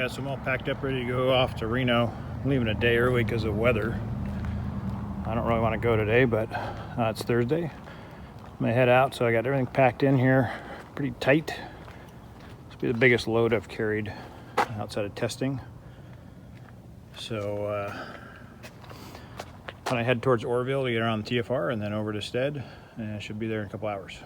Alright, so I'm all packed up, ready to go off to Reno. I'm leaving a day early because of weather. I don't really want to go today, but it's Thursday. I'm gonna head out, so I got everything packed in here pretty tight. This will be the biggest load I've carried outside of testing. So when I head towards Orville to get around the TFR and then over to Stead, and I should be there in a couple hours.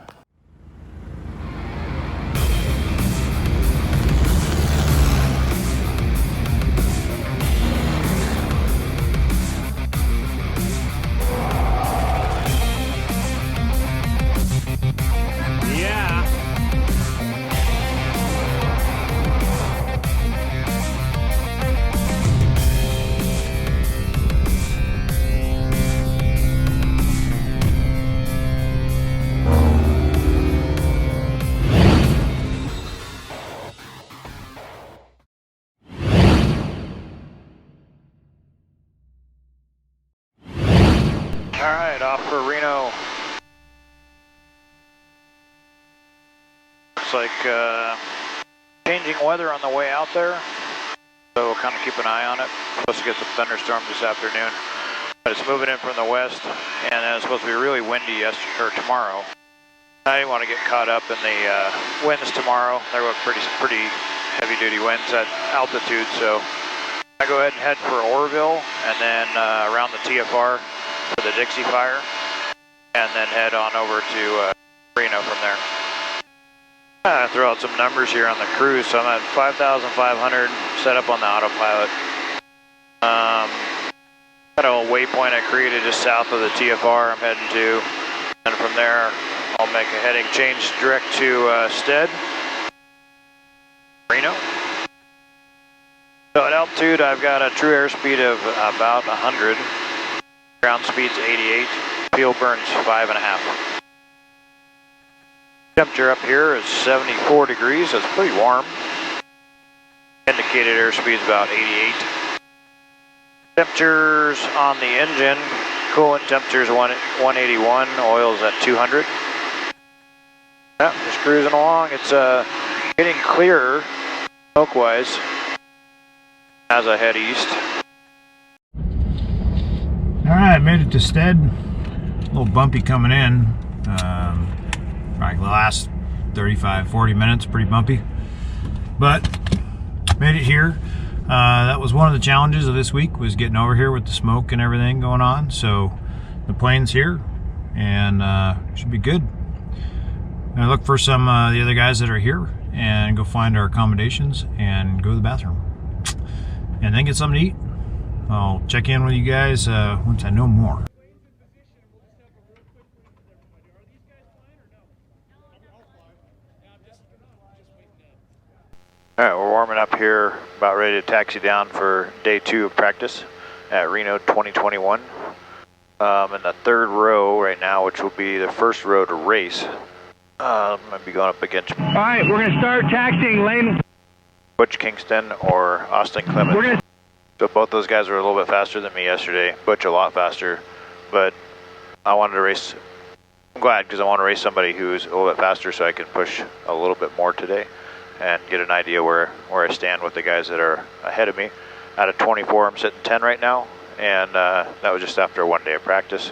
Alright, off for Reno. Looks like changing weather on the way out there, so we'll kind of keep an eye on it. Supposed to get some thunderstorms this afternoon, but it's moving in from the west, and it's supposed to be really windy tomorrow. I didn't want to get caught up in the winds tomorrow. There were pretty heavy-duty winds at altitude, so I go ahead and head for Orville, and then around the TFR for the Dixie Fire, and then head on over to Reno from there. Throw out some numbers here on the cruise. So I'm at 5,500 set up on the autopilot. Got a waypoint I created just south of the TFR I'm heading to, and from there I'll make a heading change direct to Stead, Reno. So at altitude I've got a true airspeed of about 100. Ground speed's 88, fuel burns 5.5. Temperature up here is 74 degrees, so it's pretty warm. Indicated airspeed's about 88. Temperatures on the engine, coolant temperature's 181, oil's at 200. Yeah, just cruising along. It's getting clearer smoke-wise as I head east. Alright, made it to Stead. A little bumpy coming in. Probably the last 35-40 minutes, pretty bumpy. But made it here. That was one of the challenges of this week, was getting over here with the smoke and everything going on. So the plane's here, and should be good. I'm gonna look for some of the other guys that are here and go find our accommodations and go to the bathroom. And then get something to eat. I'll check in with you guys once I know more. Alright, we're warming up here, about ready to taxi down for day 2 of practice at Reno 2021. I'm in the 3rd row right now, which will be the first row to race. I'm going to be going up against... Alright, we're going to start taxiing lane... Butch Kingston or Austin Clemens. So both those guys were a little bit faster than me yesterday. Butch a lot faster, but I wanted to race. I'm glad, because I want to race somebody who's a little bit faster so I can push a little bit more today and get an idea where I stand with the guys that are ahead of me. Out of 24, I'm sitting 10 right now, and that was just after one day of practice.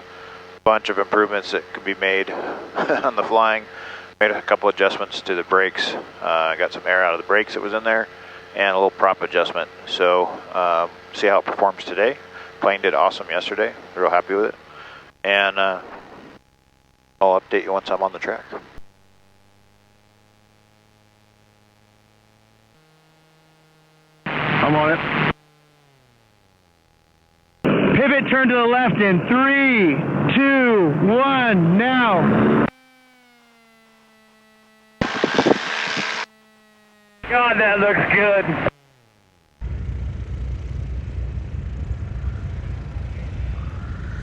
Bunch of improvements that could be made on the flying. Made a couple adjustments to the brakes. Got some air out of the brakes that was in there, and a little prop adjustment. So see how it performs today. Plane did awesome yesterday. Real happy with it. And I'll update you once I'm on the track. I'm on it. Pivot, turn to the left in 3, 2, 1, now. God, that looks good.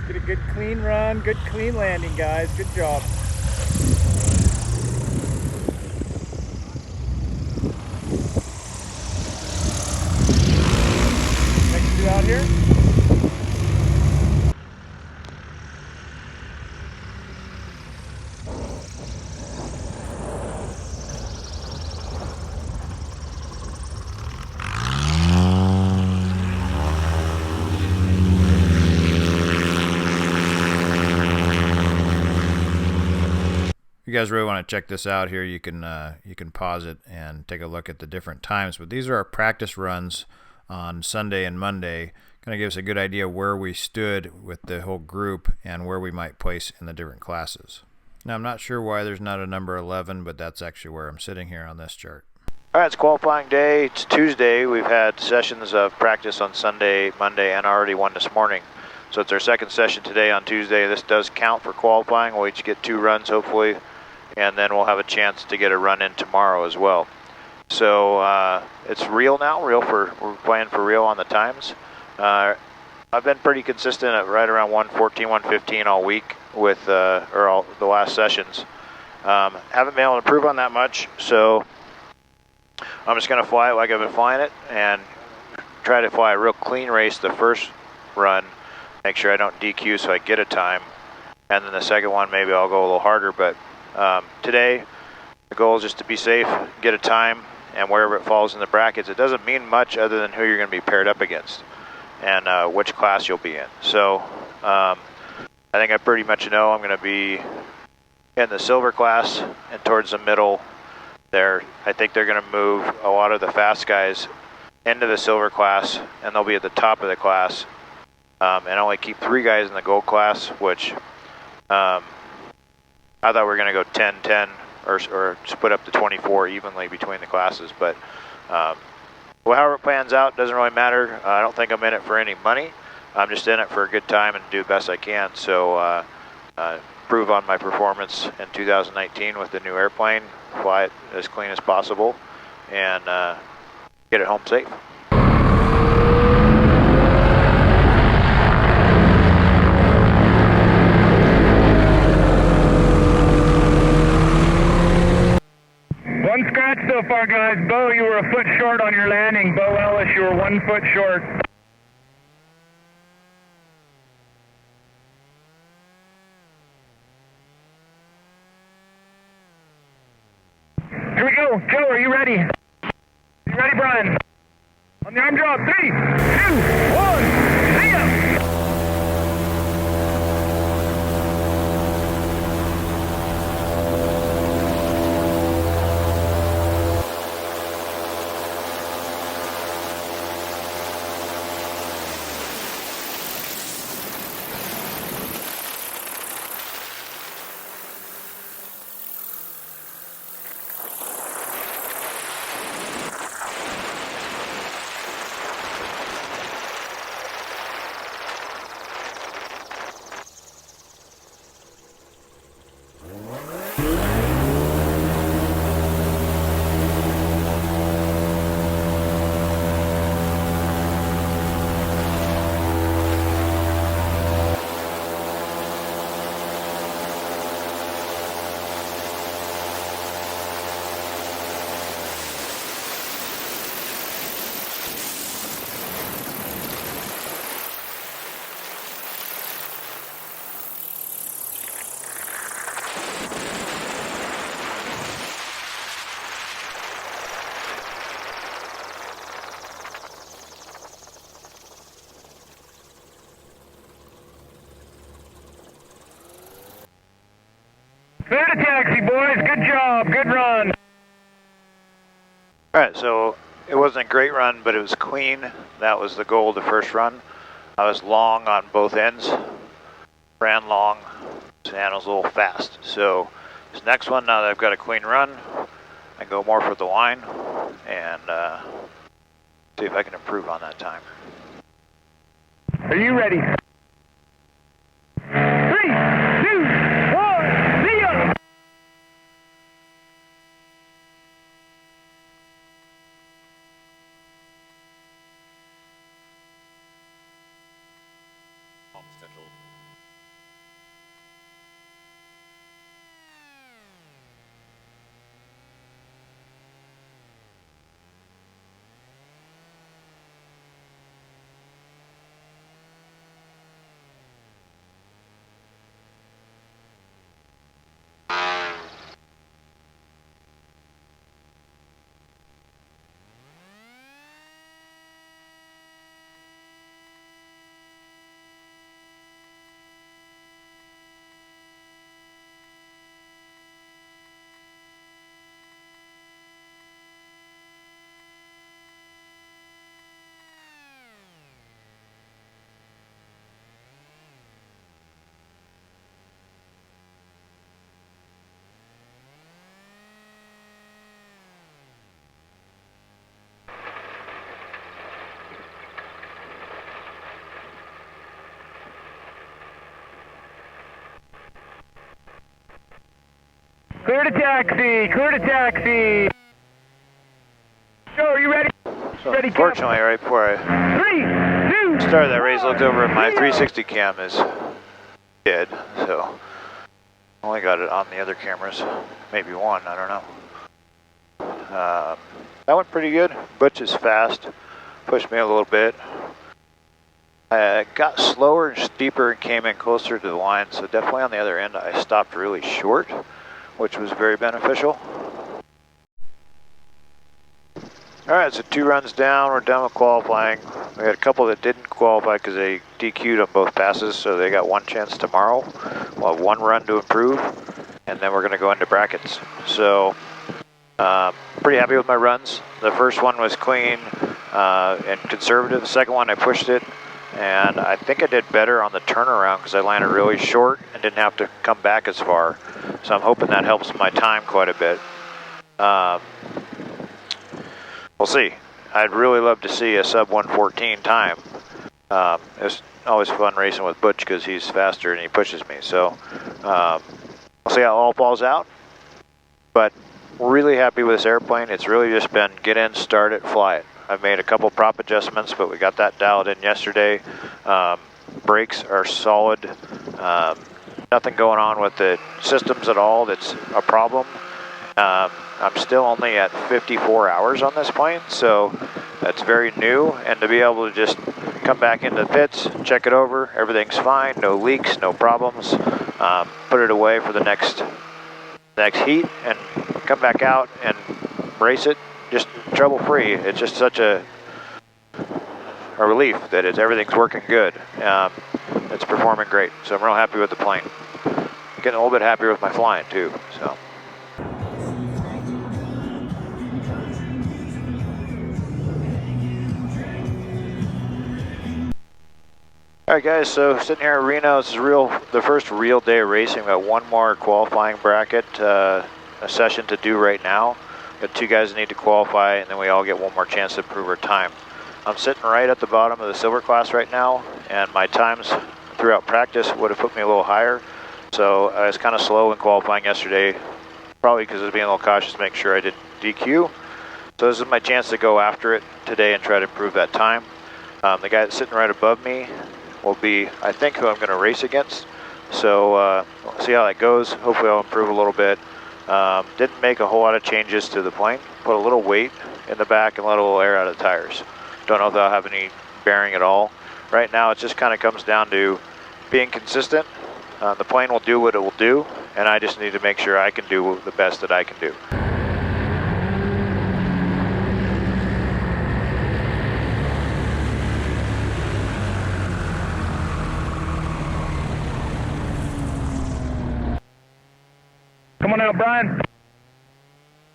Get a good clean run, good clean landing, guys. Good job. Next two out here. you guys really want to check this out here, you can pause it and take a look at the different times. But these are our practice runs on Sunday and Monday. Kind of gives us a good idea where we stood with the whole group and where we might place in the different classes. Now, I'm not sure why there's not a number 11, but that's actually where I'm sitting here on this chart. All right, it's qualifying day. It's Tuesday. We've had sessions of practice on Sunday, Monday, and already one this morning. So it's our second session today on Tuesday. This does count for qualifying. We'll each get 2 runs, hopefully, and then we'll have a chance to get a run in tomorrow as well. So it's real now. We're playing for real on the times. I've been pretty consistent at right around 114, 115 all week with all the last sessions. Haven't been able to improve on that much, so I'm just going to fly it like I've been flying it and try to fly a real clean race the first run, make sure I don't DQ so I get a time, and then the second one maybe I'll go a little harder. But today the goal is just to be safe, get a time, and wherever it falls in the brackets, it doesn't mean much other than who you're going to be paired up against and which class you'll be in. So I think I pretty much know I'm going to be in the silver class and towards the middle there. I think they're going to move a lot of the fast guys into the silver class, and they'll be at the top of the class, and only keep 3 guys in the gold class, which I thought we were going to go 10-10 or split up to 24 evenly between the classes. But well, however it plans out, doesn't really matter. I don't think I'm in it for any money. I'm just in it for a good time and do the best I can. So improve on my performance in 2019 with the new airplane, fly it as clean as possible, and get it home safe. One scratch so far, guys. Bo, you were a foot short on your landing. Bo Ellis, you were 1 foot short. Here we go. Joe, are you ready? You ready, Brian? On the arm drop. 3, 2, 1. See ya! Clear to taxi, boys. Good job. Good run. All right, so it wasn't a great run, but it was clean. That was the goal of the first run. I was long on both ends, ran long, and I was a little fast. So this next one, now that I've got a clean run, I go more for the line and see if I can improve on that time. Are you ready? 3, 2, 1, see ya! Clear to taxi, clear to taxi. Joe, are you ready? So Ready, unfortunately, right before I 3, 2, started that race, I looked over and my 360 cam is dead, so only got it on the other cameras, maybe one, I don't know. That went pretty good. Butch is fast, pushed me a little bit. I got slower and steeper and came in closer to the line, so definitely on the other end I stopped really short, which was very beneficial. Alright, so 2 runs down, we're done with qualifying. We had a couple that didn't qualify because they DQ'd on both passes, so they got one chance tomorrow. We'll have 1 run to improve, and then we're going to go into brackets. So, pretty happy with my runs. The first one was clean and conservative. The second one I pushed it, and I think I did better on the turnaround because I landed really short and didn't have to come back as far. So I'm hoping that helps my time quite a bit. We'll see. I'd really love to see a sub 114 time. It's always fun racing with Butch because he's faster and he pushes me. So we'll see how it all falls out. But really happy with this airplane. It's really just been get in, start it, fly it. I've made a couple prop adjustments, but we got that dialed in yesterday. Brakes are solid. Nothing going on with the systems at all that's a problem. I'm still only at 54 hours on this plane, so that's very new, and to be able to just come back into the pits, check it over, everything's fine, no leaks, no problems, put it away for the next heat, and come back out and race it just trouble-free. It's just such a relief that everything's working good. It's performing great, so I'm real happy with the plane. Getting a little bit happier with my flying too, so. Alright guys, so sitting here at Reno, this is the first real day of racing. We've got 1 more qualifying bracket, a session to do right now. Got 2 guys that need to qualify, and then we all get 1 more chance to improve our time. I'm sitting right at the bottom of the silver class right now, and my times throughout practice would have put me a little higher. So I was kind of slow in qualifying yesterday, probably because I was being a little cautious to make sure I didn't DQ. So this is my chance to go after it today and try to improve that time. The guy that's sitting right above me will be, I think, who I'm going to race against. So we'll see how that goes. Hopefully I'll improve a little bit. Didn't make a whole lot of changes to the plane. Put a little weight in the back and let a little air out of the tires. Don't know if that'll have any bearing at all. Right now it just kind of comes down to being consistent. The plane will do what it will do, and I just need to make sure I can do the best that I can do. Come on out, Brian.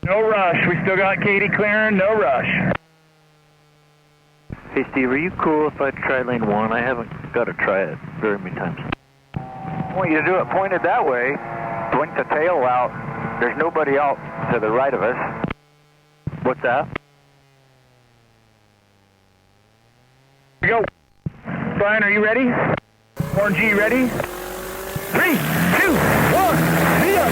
No rush. We still got Katie clearing. No rush. Hey, Steve, are you cool if I try lane 1? I haven't got to try it very many times. I want you to do it pointed that way. Blink the tail out. There's nobody out to the right of us. What's that? Here we go. Brian, are you ready? Warren G, ready? 3, 2, 1, see ya!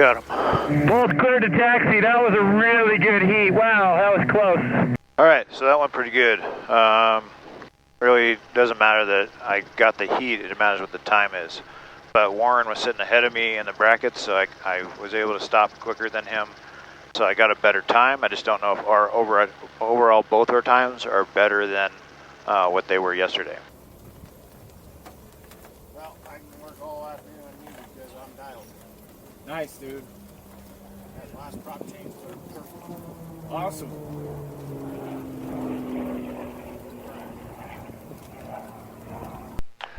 Got him. Both cleared to taxi. That was a really good heat. Wow, that was close. All right, so that went pretty good. Really doesn't matter that I got the heat, it matters what the time is. But Warren was sitting ahead of me in the brackets, so I was able to stop quicker than him. So I got a better time. I just don't know if our overall both our times are better than what they were yesterday. Well, I can work all afternoon on you because I'm dialed. Nice, dude. That last prop change was perfect. Awesome.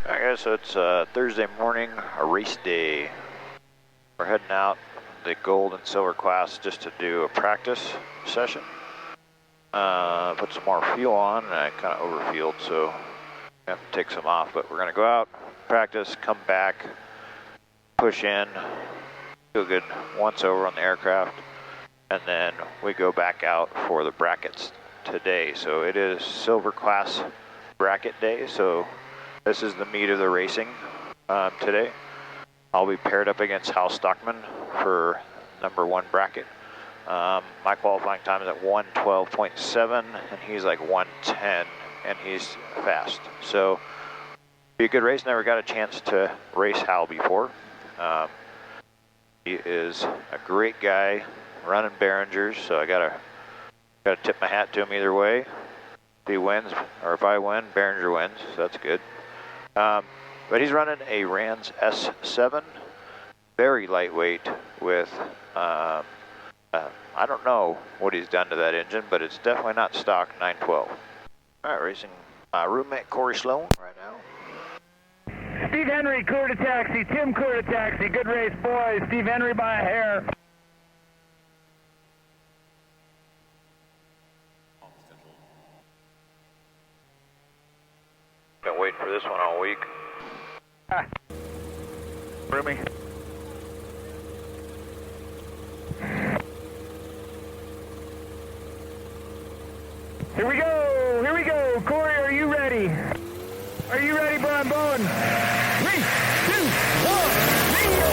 Alright guys, so it's Thursday morning, a race day. We're heading out the gold and silver class just to do a practice session. Put some more fuel on, and I kind of overfueled, so I have to take some off. But we're going to go out, practice, come back, push in, feel good once over on the aircraft, and then we go back out for the brackets today. So it is silver class bracket day, so this is the meat of the racing today. I'll be paired up against Hal Stockman for #1 bracket. My qualifying time is at 1:12.7, and he's like 1:10, and he's fast. So be a good race. Never got a chance to race Hal before. He is a great guy, running Behringers, so I gotta tip my hat to him either way. If he wins, or if I win, Behringer wins, so that's good. But he's running a Rans S7, very lightweight with, I don't know what he's done to that engine, but it's definitely not stock 912. All right, racing my roommate Corey Sloan right now. Steve Henry cleared to taxi. Tim cleared to taxi. Good race, boys. Steve Henry by a hair. Been waiting for this one all week. Roomy. Here we go. Here we go. Corey, are you ready? Are you ready, Brian Bowen? 3, 2, 1, see ya!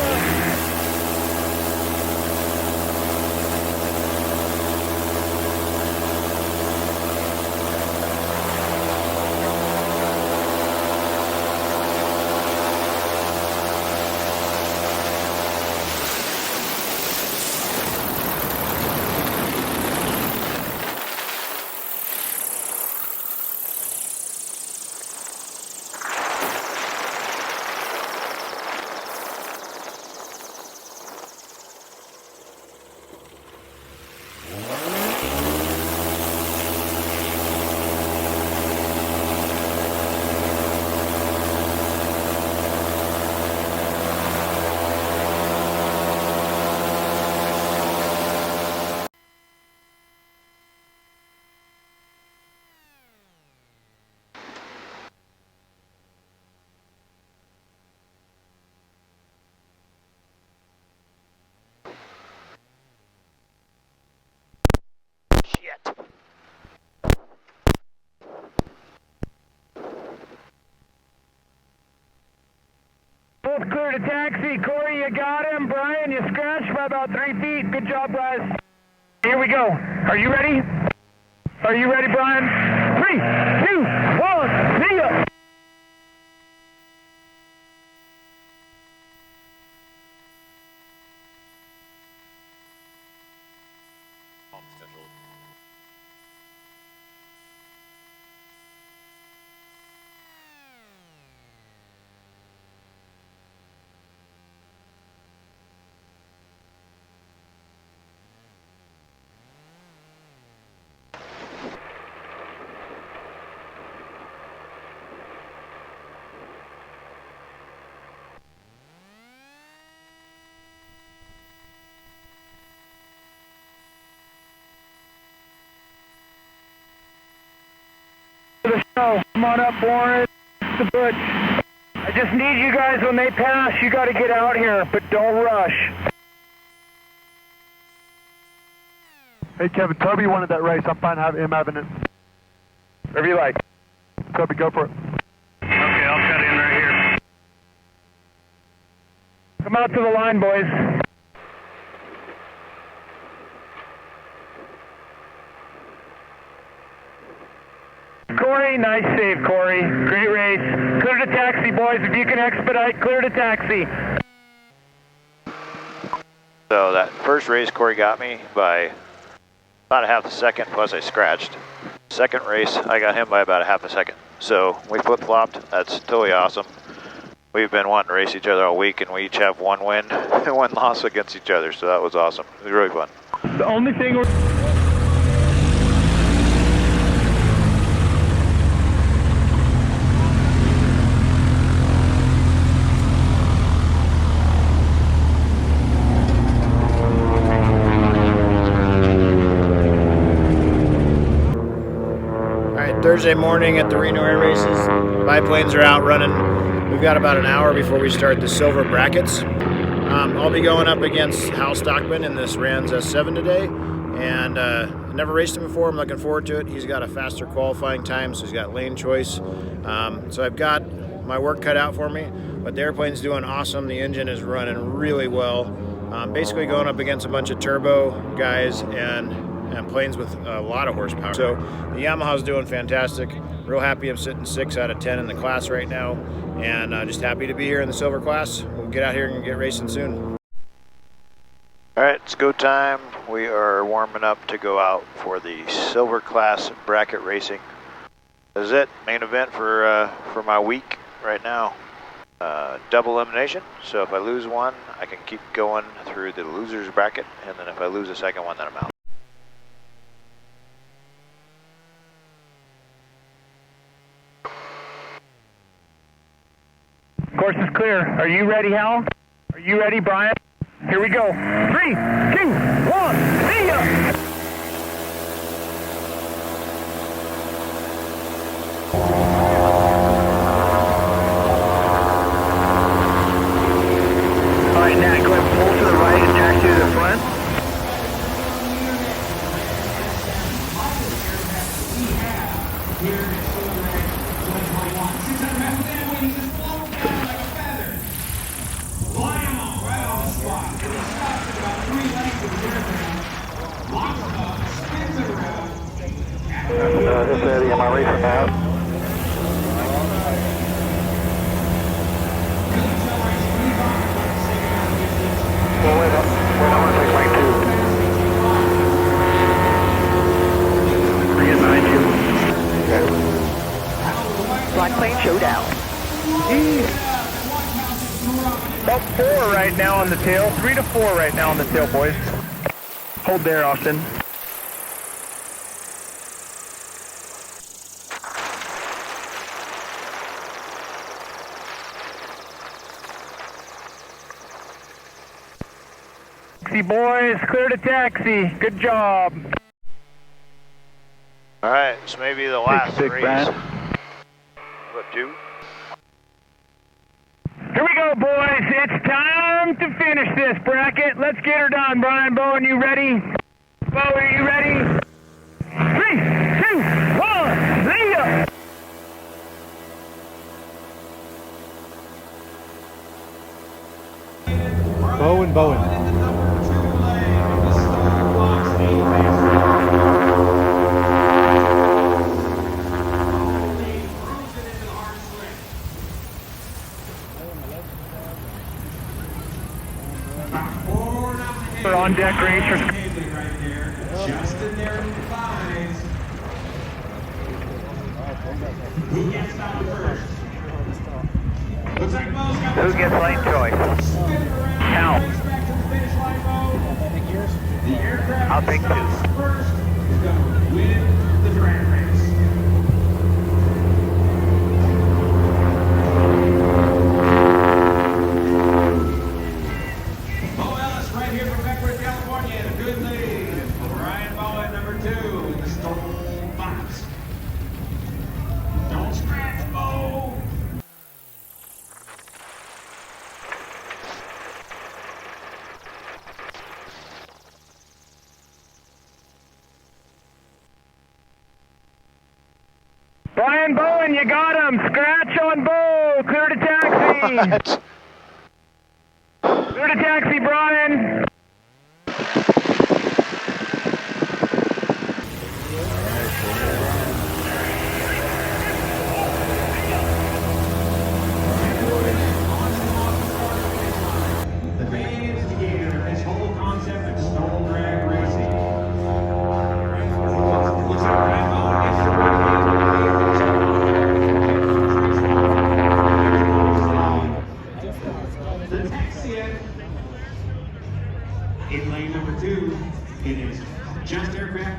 Both clear to taxi. Corey, you got him. Brian, you scratched by about 3 feet. Good job, guys. Here we go. Are you ready? Are you ready, Brian? 3, 2, 1, see ya! The show. Come on up, Warren. The Butch. I just need you guys, when they pass, you got to get out here, but don't rush. Hey Kevin, Toby wanted that race. I'm fine him having it. Whatever you like. Toby, go for it. Okay, I'll cut in right here. Come out to the line, boys. Corey. Nice save, Corey. Great race. Clear to taxi, boys. If you can expedite, clear to taxi. So that first race, Corey got me by about a half a second, plus I scratched. Second race, I got him by about a half a second. So we flip-flopped. That's totally awesome. We've been wanting to race each other all week, and we each have one win and one loss against each other, so that was awesome. It was really fun. The only thing Thursday morning at the Reno Air Races. Biplanes are out running. We've got about an hour before we start the silver brackets. I'll be going up against Hal Stockman in this Rans S7 today, and never raced him before. I'm looking forward to it. He's got a faster qualifying time, so he's got lane choice. So I've got my work cut out for me, but the airplane's doing awesome. The engine is running really well. Basically going up against a bunch of turbo guys and planes with a lot of horsepower. So the Yamaha's doing fantastic. Real happy I'm sitting 6 out of 10 in the class right now, and just happy to be here in the silver class. We'll get out here and get racing soon. All right, it's go time. We are warming up to go out for the silver class bracket racing. This is it, main event for my week right now. Double elimination, so if I lose one, I can keep going through the loser's bracket, and then if I lose the second one, then I'm out. Course is clear. Are you ready, Hal? Are you ready, Brian? Here we go. 3, 2, 1, see ya! All right, Nat, go ahead and pull to the right and taxi to the front. This Eddie, am I racing out? Well, wait, I'm going to take lane 2. Bring it behind you. Okay. Black plane showdown. About 4 right now on the tail. 3 to 4 right now on the tail, boys. Hold there, Austin. Taxi, boys. Clear to taxi. Good job. All right, this may be the last race. Brian. What, 2? Here we go, boys. It's time to finish this bracket. Let's get her done. Brian, Bowen, you ready? Bowen, are you ready? 3, 2, 1, see ya! Bowen. We're on deck, racers. Just in there in the fives. Who gets out first? Looks like Mo's got Who gets lane choice? Hal. The aircraft I'll take 2. first is going to win the drag race. Right here from Beckworth, California, the good lead. Ryan Bowen, number 2, in the STOL box. Don't scratch, Bo! Brian Bowen, you got him. Scratch on Bo. Clear to taxi. What? Clear to taxi, Brian.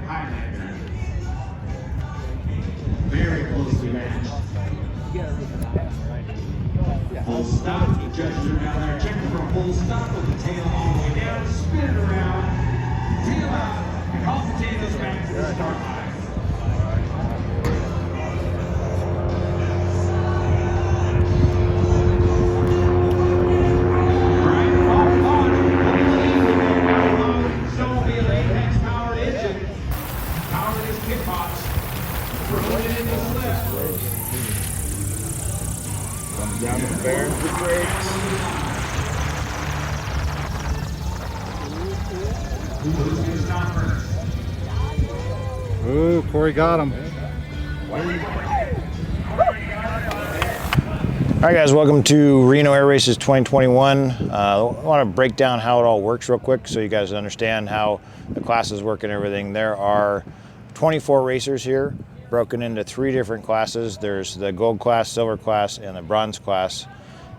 Highlander. Very closely matched. Full stop, gesture down there, checking for a full stop with the tail all the way down, spin it around, tail out, call potatoes back to the start line. Down the fair for brakes. Ooh, Corey got him. All right, guys, welcome to Reno Air Races 2021. I want to break down how it all works real quick so you guys understand how the classes work and everything. There are 24 racers here, broken into 3 different classes. There's the gold class, silver class, and the bronze class.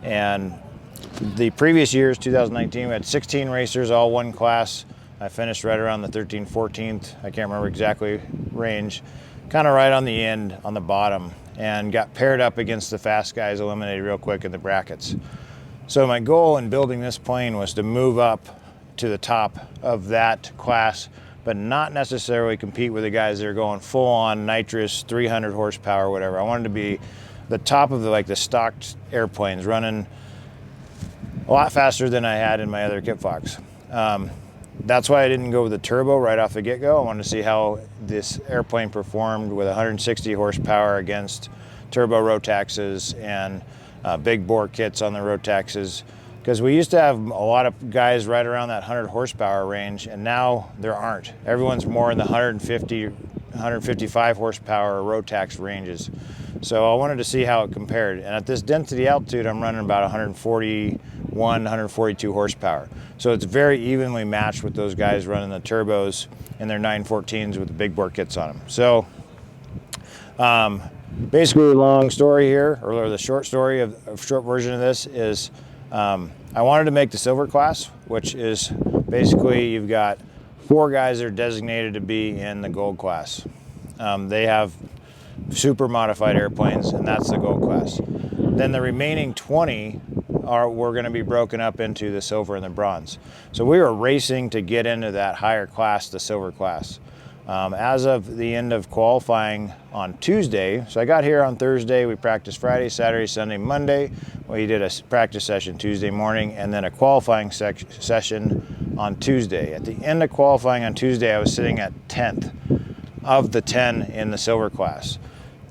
And the previous years, 2019, we had 16 racers, all one class. I finished right around the 13th, 14th, I can't remember exactly range, kind of right on the end, on the bottom, and got paired up against the fast guys, eliminated real quick in the brackets. So my goal in building this plane was to move up to the top of that class, but not necessarily compete with the guys that are going full on nitrous, 300 horsepower, whatever. I wanted to be the top of the stocked airplanes, running a lot faster than I had in my other Kitfox. That's why I didn't go with the turbo right off the get-go. I wanted to see how this airplane performed with 160 horsepower against turbo Rotaxes and big bore kits on the Rotaxes. Because we used to have a lot of guys right around that 100 horsepower range, and now there aren't. Everyone's more in the 150, 155 horsepower Rotax ranges. So I wanted to see how it compared. And at this density altitude, I'm running about 141, 142 horsepower. So it's very evenly matched with those guys running the turbos and their 914s with the big bore kits on them. So basically the long story here, or the short story of short version of this is I wanted to make the silver class, which is basically you've got 4 guys that are designated to be in the gold class. They have super modified airplanes, and that's the gold class. Then the remaining 20 were going to be broken up into the silver and the bronze. So we were racing to get into that higher class, the silver class. As of the end of qualifying on Tuesday, so I got here on Thursday, we practiced Friday, Saturday, Sunday, Monday. We did a practice session Tuesday morning and then a qualifying session on Tuesday. At the end of qualifying on Tuesday, I was sitting at 10th of the 10 in the silver class.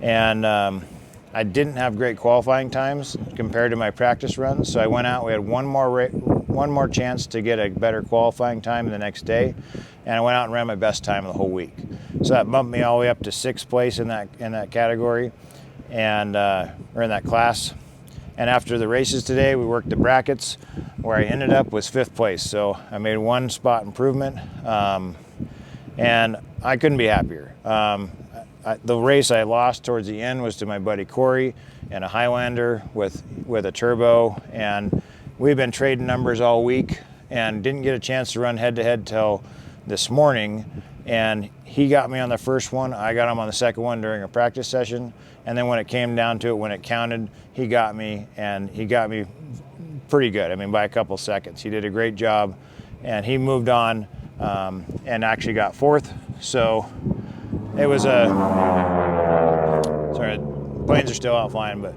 And I didn't have great qualifying times compared to my practice runs, so I went out. We had one more chance to get a better qualifying time the next day, and I went out and ran my best time of the whole week. So that bumped me all the way up to 6th place in that category, and or in that class. And after the races today, we worked the brackets, where I ended up was 5th place. So I made 1 spot improvement, and I couldn't be happier. The race I lost towards the end was to my buddy Corey and a Highlander with a turbo, and we've been trading numbers all week and didn't get a chance to run head-to-head till this morning. And he got me on the first one, I got him on the second one during a practice session, and then when it came down to it, when it counted, he got me, and he got me pretty good. I mean, by a couple seconds. He did a great job, and he moved on and actually got 4th. So it was sorry, planes are still out flying, but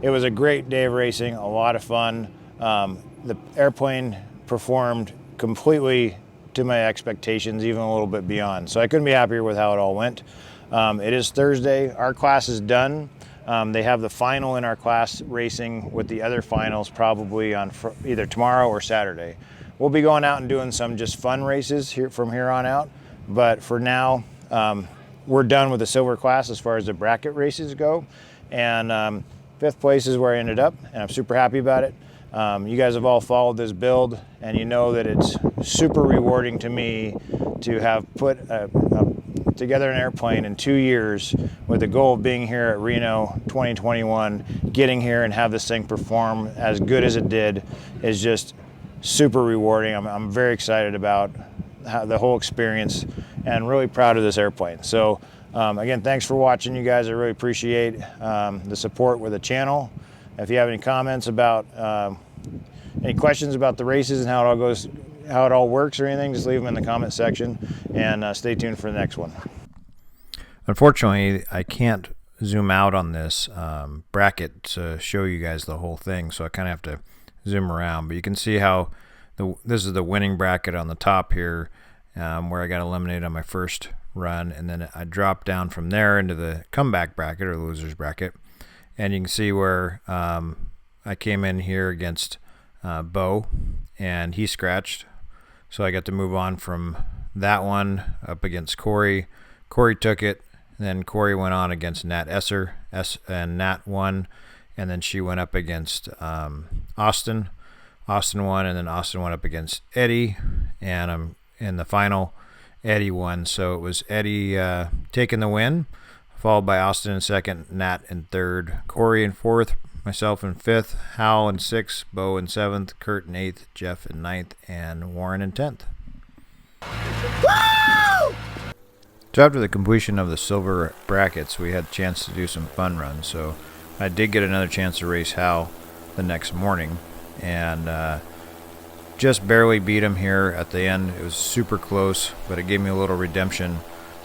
it was a great day of racing, a lot of fun. The airplane performed completely to my expectations, even a little bit beyond. So I couldn't be happier with how it all went. It is Thursday. Our class is done. They have the final in our class racing with the other finals probably on either tomorrow or Saturday. We'll be going out and doing some just fun races from here on out. But for now, we're done with the silver class as far as the bracket races go. And 5th place is where I ended up, and I'm super happy about it. You guys have all followed this build, and you know that it's super rewarding to me to have put together an airplane in 2 years with the goal of being here at Reno 2021, getting here and have this thing perform as good as it did is just super rewarding. I'm very excited about the whole experience, and really proud of this airplane. So again, thanks for watching, you guys. I really appreciate the support with the channel. If you have any comments about any questions about the races and how it all goes, how it all works or anything, just leave them in the comment section, and stay tuned for the next one. Unfortunately, I can't zoom out on this bracket to show you guys the whole thing, so I kind of have to zoom around. But you can see how this is the winning bracket on the top here, where I got eliminated on my first run, and then I dropped down from there into the comeback bracket or losers bracket, and you can see where I came in here against Bo, and he scratched, so I got to move on from that one up against Corey. Corey took it, and then Corey went on against Nat Esser, and Nat won, and then she went up against Austin. Austin won, and then Austin went up against Eddie, and in the final, Eddie won. So it was Eddie taking the win, followed by Austin in second, Nat in third, Corey in fourth, myself in fifth, Hal in sixth, Bo in seventh, Kurt in eighth, Jeff in ninth, and Warren in 10th. Woo! So after the completion of the silver brackets, we had a chance to do some fun runs. So I did get another chance to race Hal the next morning, and just barely beat him here at the end. It was super close, but it gave me a little redemption.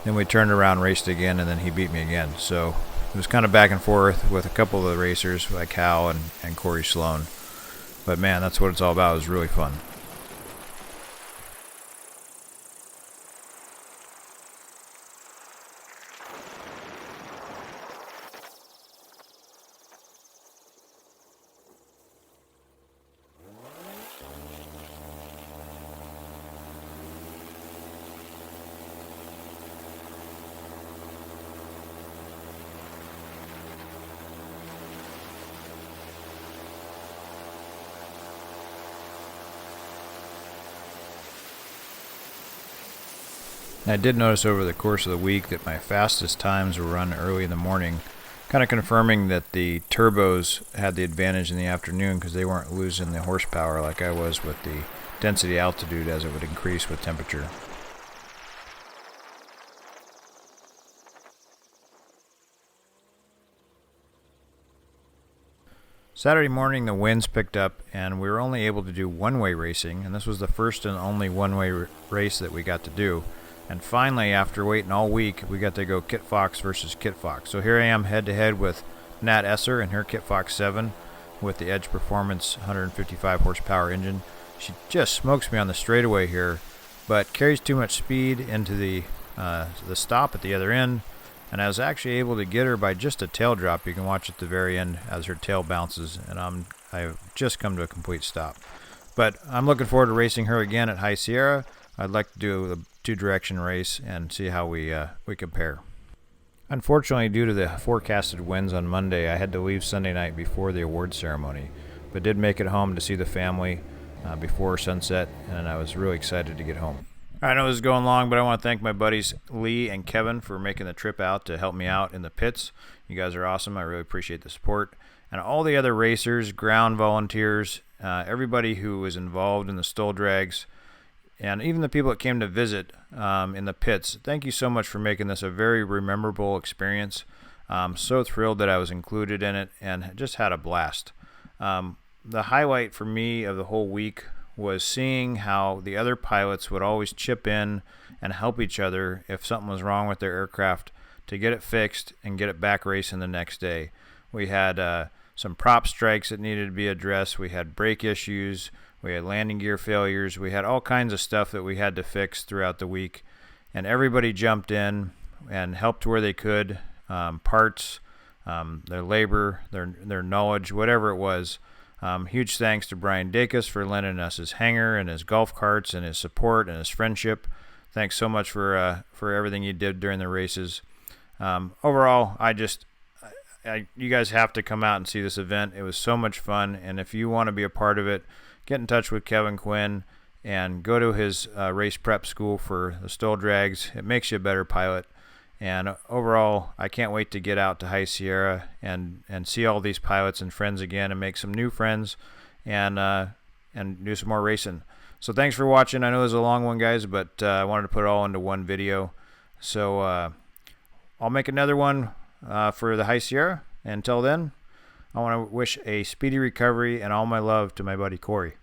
Then we turned around, raced again, and then he beat me again. So it was kind of back and forth with a couple of the racers like Hal and Corey Sloan. But man, that's what it's all about. It was really fun. I did notice over the course of the week that my fastest times were run early in the morning, kind of confirming that the turbos had the advantage in the afternoon because they weren't losing the horsepower like I was with the density altitude as it would increase with temperature. Saturday morning the winds picked up and we were only able to do one-way racing, and this was the first and only one-way race that we got to do. And finally, after waiting all week, we got to go Kitfox versus Kitfox. So here I am head-to-head with Nat Esser and her Kitfox 7 with the Edge Performance 155 horsepower engine. She just smokes me on the straightaway here, but carries too much speed into the stop at the other end. And I was actually able to get her by just a tail drop. You can watch at the very end as her tail bounces, and I've just come to a complete stop. But I'm looking forward to racing her again at High Sierra. I'd like to do a two-direction race and see how we compare. Unfortunately, due to the forecasted winds on Monday, I had to leave Sunday night before the award ceremony, but did make it home to see the family before sunset, and I was really excited to get home. I know this is going long, but I want to thank my buddies Lee and Kevin for making the trip out to help me out in the pits. You guys are awesome. I really appreciate the support. And all the other racers, ground volunteers, everybody who was involved in the STOL Drags, and even the people that came to visit in the pits. Thank you so much for making this a very memorable experience. I'm so thrilled that I was included in it and just had a blast. The highlight for me of the whole week was seeing how the other pilots would always chip in and help each other if something was wrong with their aircraft to get it fixed and get it back racing the next day. We had some prop strikes that needed to be addressed. We had brake issues. We had landing gear failures. We had all kinds of stuff that we had to fix throughout the week. And everybody jumped in and helped where they could. Parts, their labor, their knowledge, whatever it was. Huge thanks to Brian Dacus for lending us his hangar and his golf carts and his support and his friendship. Thanks so much for everything you did during the races. Overall, you guys have to come out and see this event. It was so much fun, and if you want to be a part of it, get in touch with Kevin Quinn and go to his race prep school for the STOL Drags. It makes you a better pilot. And overall, I can't wait to get out to High Sierra and see all these pilots and friends again and make some new friends and do some more racing. So thanks for watching. I know it was a long one, guys, but I wanted to put it all into one video. So I'll make another one for the High Sierra. Until then, I want to wish a speedy recovery and all my love to my buddy Corey.